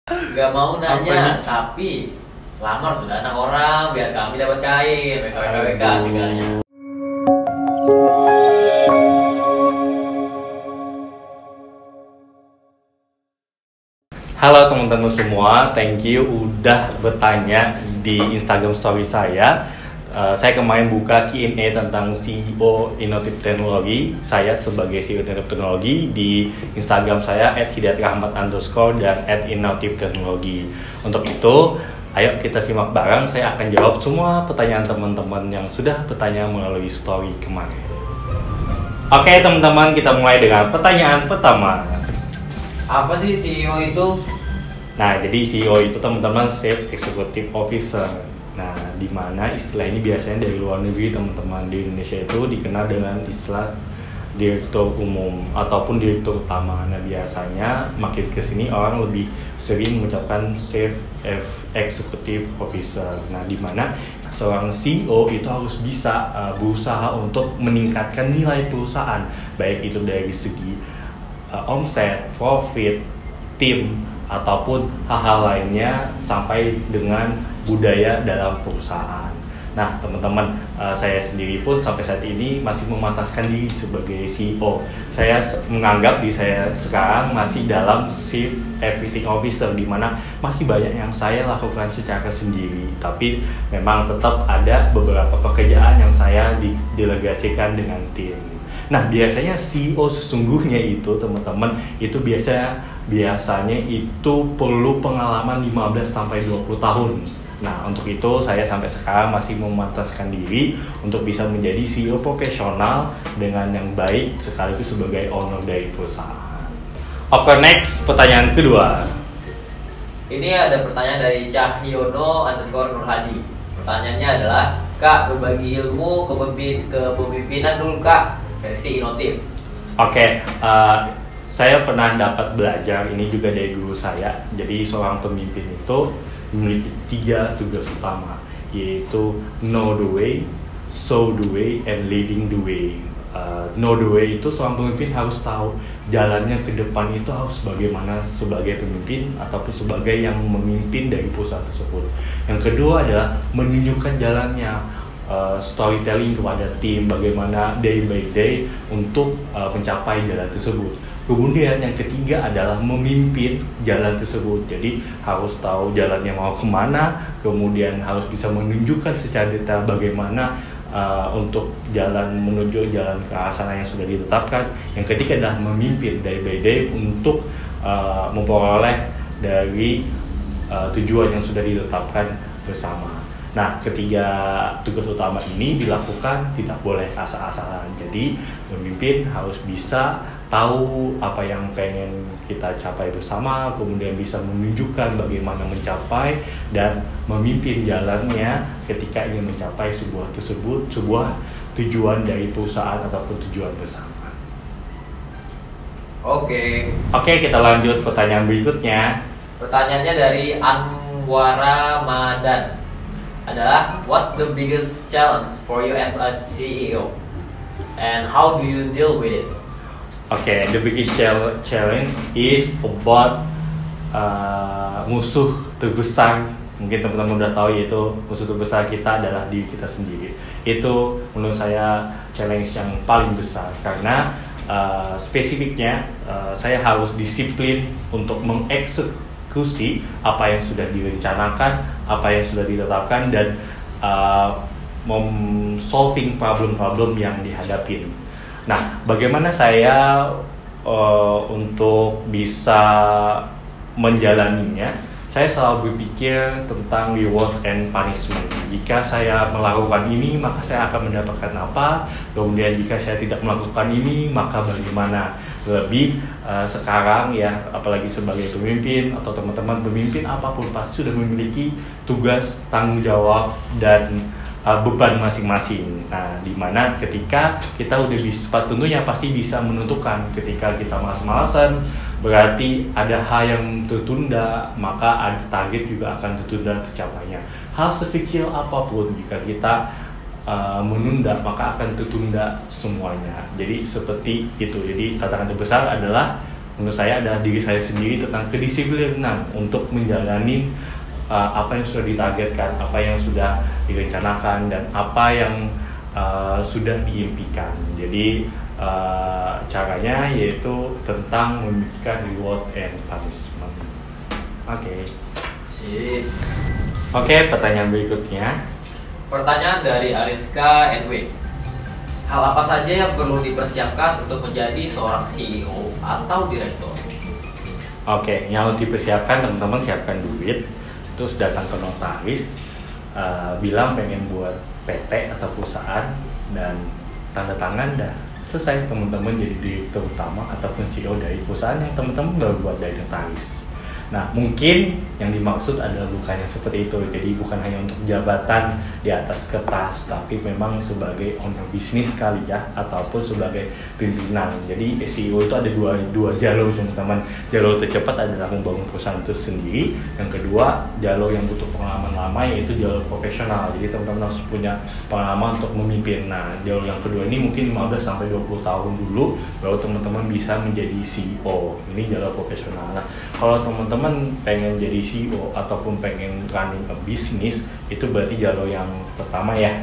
Gak mau Apa nanya, nih? tapi lamar sudah anak orang biar kami dapat kain. WKWK tinggalnya. Halo teman-teman semua, thank you udah bertanya di Instagram story saya. Saya kemarin buka Q&A tentang CEO Innovative Technology. Saya sebagai CEO Innovative Technology di Instagram saya @hidayatrahmat_ dan @innovative technology. Untuk itu, ayo kita simak bareng. Saya akan jawab semua pertanyaan teman-teman yang sudah bertanya melalui story kemarin. Oke teman-teman, kita mulai dengan pertanyaan pertama. Apa sih CEO itu? Nah, jadi CEO itu teman-teman Chief Executive Officer. Nah, di mana istilah ini biasanya dari luar negeri teman-teman. Di Indonesia itu dikenal dengan istilah direktur umum ataupun direktur utama. Nah, biasanya makin kesini orang lebih sering mengucapkan Chief Executive Officer. Nah, di mana seorang CEO itu harus bisa berusaha untuk meningkatkan nilai perusahaan, baik itu dari segi omset, profit, tim, ataupun hal-hal lainnya sampai dengan budaya dalam perusahaan. Nah teman-teman, saya sendiri pun sampai saat ini masih memataskan diri sebagai CEO. Saya menganggap diri saya sekarang masih dalam Chief Everything Officer, di mana masih banyak yang saya lakukan secara sendiri. Tapi memang tetap ada beberapa pekerjaan yang saya didelegasikan dengan tim. Nah, biasanya CEO sesungguhnya itu teman-teman itu biasanya itu perlu pengalaman 15-20 tahun. Nah, untuk itu saya sampai sekarang masih memantaskan diri untuk bisa menjadi CEO profesional dengan yang baik sekaligus sebagai owner dari perusahaan. Oke, next pertanyaan kedua. Ini ada pertanyaan dari Cahyono_Nurhadi. Pertanyaannya adalah, Kak, berbagi ilmu kepemimpinan dulu Kak, versi inovatif. Oke, saya pernah dapat belajar ini juga dari guru saya. Jadi seorang pemimpin itu memiliki 3 tugas utama, yaitu know the way, show the way, and leading the way. Know the way itu seorang pemimpin harus tahu jalannya ke depan itu harus bagaimana sebagai pemimpin ataupun sebagai yang memimpin dari perusahaan tersebut. Yang kedua adalah menunjukkan jalannya, storytelling kepada tim, bagaimana day by day untuk mencapai jalan tersebut. Kemudian yang ketiga adalah memimpin jalan tersebut. Jadi harus tahu jalannya mau kemana, kemudian harus bisa menunjukkan secara detail bagaimana untuk jalan menuju jalan ke arah sana yang sudah ditetapkan. Yang ketiga adalah memimpin day by day untuk memperoleh dari tujuan yang sudah ditetapkan bersama. Nah, ketiga tugas utama ini dilakukan tidak boleh asal-asalan. Jadi, pemimpin harus bisa tahu apa yang pengen kita capai bersama, kemudian bisa menunjukkan bagaimana mencapai dan memimpin jalannya ketika ingin mencapai sebuah tujuan dari perusahaan ataupun tujuan bersama. Oke, kita lanjut pertanyaan berikutnya. pertanyaannya dari Anwara Madan adalah, what's the biggest challenge for you as a CEO and how do you deal with it? The biggest challenge is about musuh terbesar. Mungkin teman-teman udah tahu, yaitu musuh terbesar kita adalah diri kita sendiri. Itu menurut saya challenge yang paling besar karena spesifiknya saya harus disiplin untuk mengeksekusi apa yang sudah direncanakan, apa yang sudah ditetapkan, dan solving problem-problem yang dihadapin. Nah, bagaimana saya untuk bisa menjalaninya? Saya selalu berpikir tentang reward and punishment. Jika saya melakukan ini, maka saya akan mendapatkan apa? Kemudian jika saya tidak melakukan ini, maka bagaimana? Lebih sekarang ya, apalagi sebagai pemimpin atau teman-teman pemimpin apapun pasti sudah memiliki tugas, tanggung jawab, dan beban masing-masing. Nah, dimana ketika kita udah bisa, tentunya pasti bisa menentukan. Ketika kita malas-malasan, berarti ada hal yang tertunda, maka ada target juga akan tertunda tercapainya. Hal sekecil apapun jika kita menunda, maka akan tertunda semuanya. Jadi seperti itu. Jadi tantangan terbesar adalah menurut saya adalah diri saya sendiri tentang kedisiplinan untuk menjalani apa yang sudah ditargetkan, apa yang sudah direncanakan, dan apa yang sudah diimpikan. Jadi caranya yaitu tentang memikirkan reward and punishment. Oke. Sip. Oke, pertanyaan berikutnya. Pertanyaan dari Ariska NW. Hal apa saja yang perlu dipersiapkan untuk menjadi seorang CEO atau direktur? Oke, yang harus dipersiapkan, teman-teman siapkan duit, terus datang ke notaris, bilang pengen buat PT atau perusahaan, dan tanda tangan, dah selesai teman-teman jadi direktur utama ataupun CEO dari perusahaan yang teman-teman baru buat dari notaris. Nah, mungkin yang dimaksud adalah bukannya seperti itu. Jadi bukan hanya untuk jabatan di atas kertas, tapi memang sebagai owner bisnis kali ya, ataupun sebagai pimpinan. Jadi CEO itu ada dua jalur, teman-teman. Jalur tercepat adalah membangun perusahaan itu sendiri. Yang kedua, jalur yang butuh pengalaman lama, yaitu jalur profesional. Jadi teman-teman harus punya pengalaman untuk memimpin. Nah, jalur yang kedua ini mungkin 15-20 tahun dulu baru teman-teman bisa menjadi CEO. Ini jalur profesional. Nah, kalau teman-teman pengen jadi CEO ataupun pengen running a business, itu berarti jalur yang pertama ya.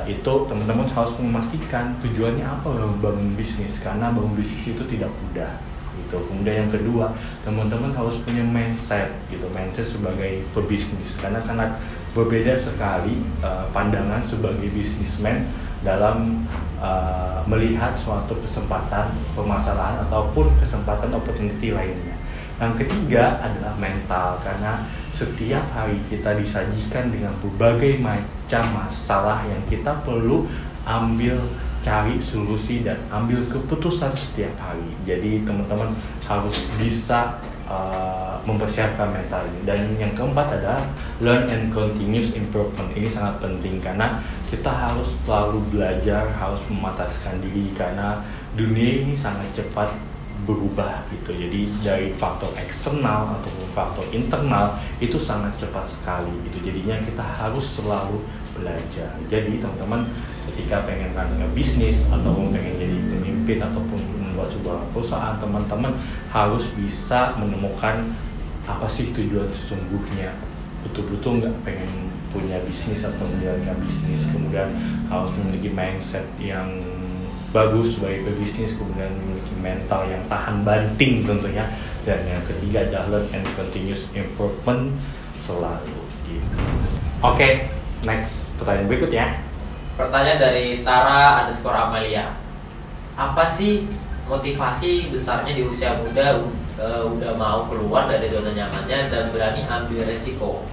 Itu teman-teman harus memastikan tujuannya apa bangun bisnis, karena bangun bisnis itu tidak mudah gitu. Kemudian yang kedua, teman-teman harus punya mindset gitu, mindset sebagai pebisnis, karena sangat berbeda sekali pandangan sebagai businessman dalam melihat suatu kesempatan, permasalahan ataupun kesempatan opportunity lainnya. Yang ketiga adalah mental, karena setiap hari kita disajikan dengan berbagai macam masalah yang kita perlu ambil, cari solusi dan ambil keputusan setiap hari. Jadi teman-teman harus bisa mempersiapkan mental ini. Dan yang keempat adalah learn and continuous improvement. Ini sangat penting karena kita harus selalu belajar, harus memataskan diri, karena dunia ini sangat cepat berubah gitu. Jadi dari faktor eksternal ataupun faktor internal itu sangat cepat sekali gitu. Jadinya kita harus selalu belajar. Jadi teman-teman ketika pengen running bisnis ataupun pengen jadi pemimpin ataupun membuat sebuah perusahaan, teman-teman harus bisa menemukan apa sih tujuan sesungguhnya. Betul-betul nggak pengen punya bisnis atau menjalankan bisnis, kemudian harus memiliki mindset yang bagus sebagai pebisnis, kemudian memiliki mental yang tahan banting tentunya, dan yang ketiga adalah learn and continuous improvement selalu gitu. Oke, next pertanyaan berikutnya. Pertanyaan dari Tara_Amalia. Apa sih motivasi besarnya di usia muda udah mau keluar dari zona nyamannya dan berani ambil resiko?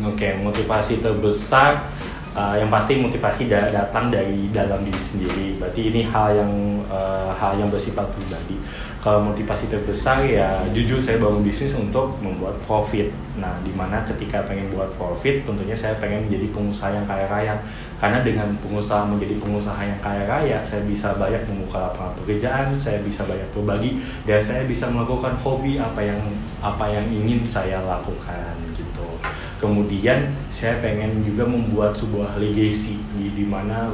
Oke, motivasi terbesar yang pasti motivasi datang dari dalam diri sendiri. Berarti ini hal yang bersifat pribadi. Kalau motivasi terbesar ya jujur saya bangun bisnis untuk membuat profit. Nah, dimana ketika pengen buat profit, tentunya saya pengen menjadi pengusaha yang kaya raya. Karena dengan menjadi pengusaha yang kaya raya, saya bisa banyak membuka lapangan pekerjaan, saya bisa banyak berbagi, dan saya bisa melakukan hobi apa yang ingin saya lakukan gitu. Kemudian saya pengen juga membuat sebuah legacy di mana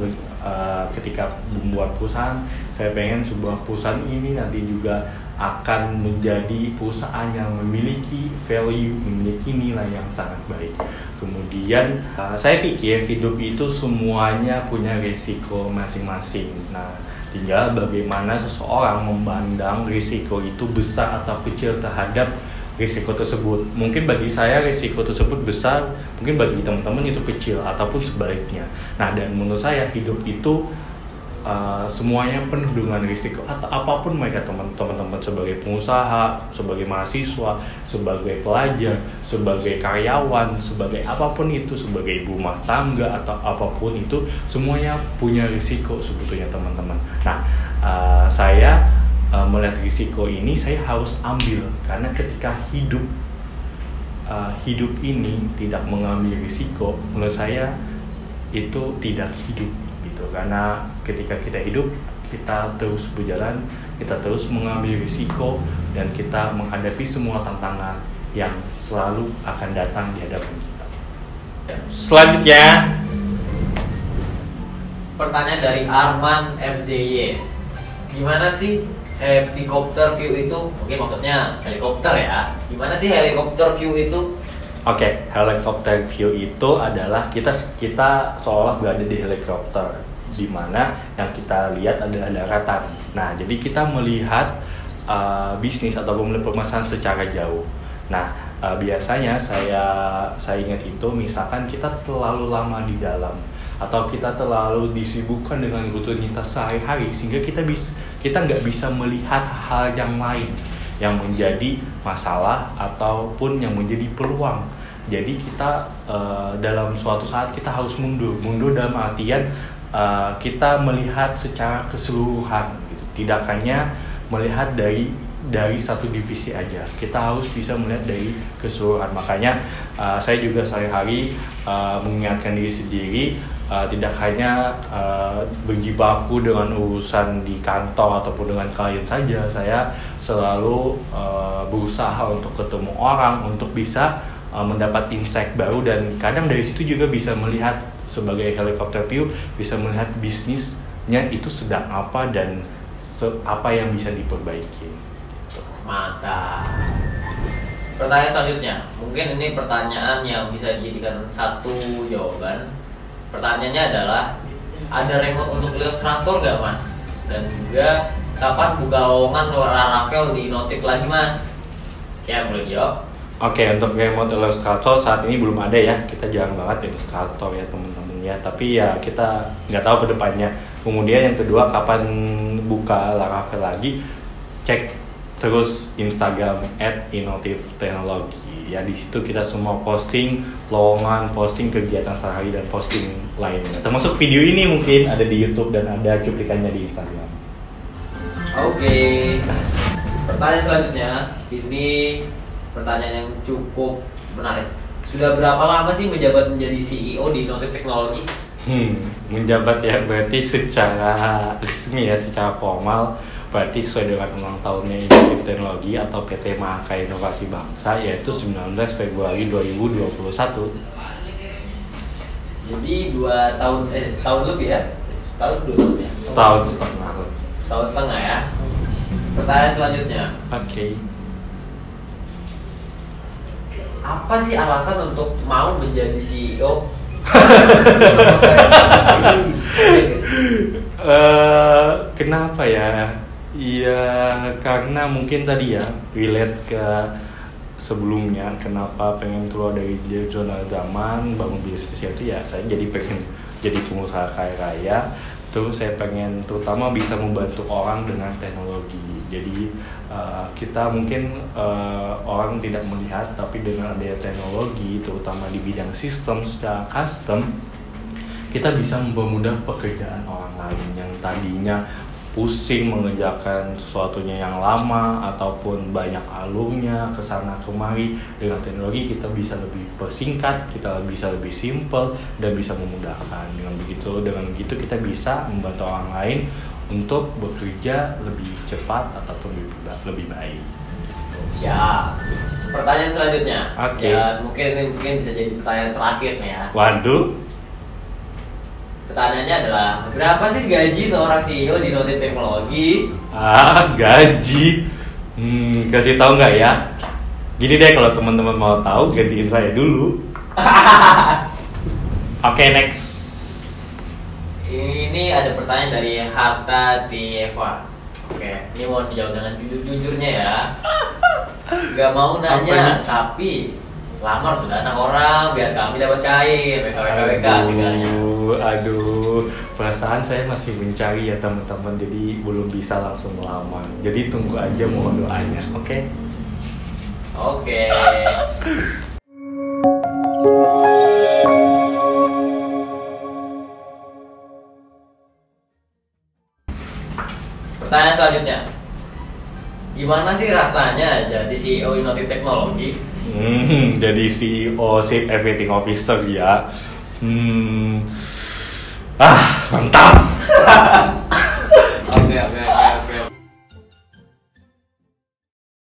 ketika membuat perusahaan, saya pengen sebuah perusahaan ini nanti juga akan menjadi perusahaan yang memiliki value, memiliki nilai yang sangat baik. Kemudian saya pikir hidup itu semuanya punya risiko masing-masing. Nah, tinggal bagaimana seseorang memandang risiko itu besar atau kecil terhadap risiko tersebut. Mungkin bagi saya risiko tersebut besar, mungkin bagi teman-teman itu kecil ataupun sebaliknya. Nah, dan menurut saya hidup itu semuanya penuh dengan risiko atau apapun mereka, teman-teman sebagai pengusaha, sebagai mahasiswa, sebagai pelajar, sebagai karyawan, sebagai apapun itu, sebagai ibu rumah tangga atau apapun itu, semuanya punya risiko sebetulnya teman-teman. Nah, saya melihat risiko ini saya harus ambil, karena ketika hidup ini tidak mengambil risiko, menurut saya itu tidak hidup gitu. Karena ketika kita hidup, kita terus berjalan, kita terus mengambil risiko, dan kita menghadapi semua tantangan yang selalu akan datang di hadapan kita. Selanjutnya, pertanyaan dari Arman FJY. Gimana sih helikopter view itu mungkin maksudnya helikopter ya. Gimana sih helikopter view itu? Oke, helikopter view itu adalah kita seolah berada di helikopter, di mana yang kita lihat adalah daratan. Nah, jadi kita melihat bisnis ataupun permasalahan secara jauh. Nah, biasanya saya ingat itu, misalkan kita terlalu lama di dalam atau kita terlalu disibukkan dengan rutinitas sehari-hari sehingga kita nggak bisa melihat hal yang lain yang menjadi masalah ataupun yang menjadi peluang. Jadi kita dalam suatu saat kita harus mundur dalam artian kita melihat secara keseluruhan gitu. Tidak hanya melihat dari satu divisi aja, kita harus bisa melihat dari keseluruhan. Makanya saya juga sehari-hari mengingatkan diri sendiri, tidak hanya berjibaku dengan urusan di kantor ataupun dengan klien saja. Saya selalu berusaha untuk ketemu orang, untuk bisa mendapat insight baru, dan kadang dari situ juga bisa melihat sebagai helikopter view, bisa melihat bisnisnya itu sedang apa dan apa yang bisa diperbaiki. Mantap. Pertanyaan selanjutnya, mungkin ini pertanyaan yang bisa dijadikan satu jawaban. Pertanyaannya adalah, ada remote untuk Illustrator nggak mas? Dan juga kapan buka lowongan Laravel di Notif lagi mas? Sekian, boleh dijawab. Oke, untuk remote Illustrator saat ini belum ada ya. Kita jarang banget Illustrator ya teman-teman ya. Tapi ya kita nggak tahu ke depannya. Kemudian yang kedua, kapan buka Laravel lagi? Cek terus Instagram @inotifteknologi. Ya, di situ kita semua posting lowongan, posting kegiatan sehari dan posting lainnya. Termasuk video ini mungkin ada di YouTube dan ada cuplikannya di Instagram. Oke. Pertanyaan selanjutnya, ini pertanyaan yang cukup menarik. Sudah berapa lama sih menjabat menjadi CEO di Notif Teknologi? Menjabat ya, berarti secara resmi ya, secara formal berarti sesuai dengan ulang tahunnya Notif Teknologi atau PT Mahaka Inovasi Bangsa, yaitu 19 Februari 2021. Jadi setahun lebih ya? Setahun setengah. Setahun setengah ya. Pertanyaan selanjutnya. Oke. Apa sih alasan untuk mau menjadi CEO? Kenapa ya? Iya, karena mungkin tadi ya relate ke sebelumnya, kenapa pengen keluar dari zona zaman bangun bisnis itu ya, saya pengen jadi pengusaha kaya raya. Terus saya pengen terutama bisa membantu orang dengan teknologi. Jadi kita mungkin orang tidak melihat, tapi dengan adanya teknologi terutama di bidang sistem secara custom, kita bisa mempermudah pekerjaan orang lain yang tadinya pusing mengerjakan sesuatunya yang lama ataupun banyak alurnya kesana kemari. Dengan teknologi kita bisa lebih persingkat, kita bisa lebih simple dan bisa memudahkan. Dengan begitu kita bisa membantu orang lain untuk bekerja lebih cepat ataupun lebih baik. Siap. Pertanyaan selanjutnya. Oke. Ya, mungkin bisa jadi pertanyaan terakhir nih ya. Waduh. Pertanyaannya adalah, berapa sih gaji seorang CEO di Notif Teknologi? Gaji? Kasih tahu nggak ya? Gini deh, kalau teman-teman mau tahu, gantiin saya dulu. Oke, next. Ini ada pertanyaan dari Hatta Tieva. Oke, ini mau dijawab dengan jujur-jujurnya ya. Gak mau nanya, tapi lamar sudah anak orang biar kami dapat kain, WKWK tinggalnya. Aduh, perasaan saya masih mencari ya teman-teman, jadi belum bisa langsung melamar. Jadi tunggu aja, mohon doanya, oke? Oke. Pertanyaan selanjutnya, gimana sih rasanya jadi CEO Notif Teknologi? Jadi CEO Chief Everything Officer ya. Mantap.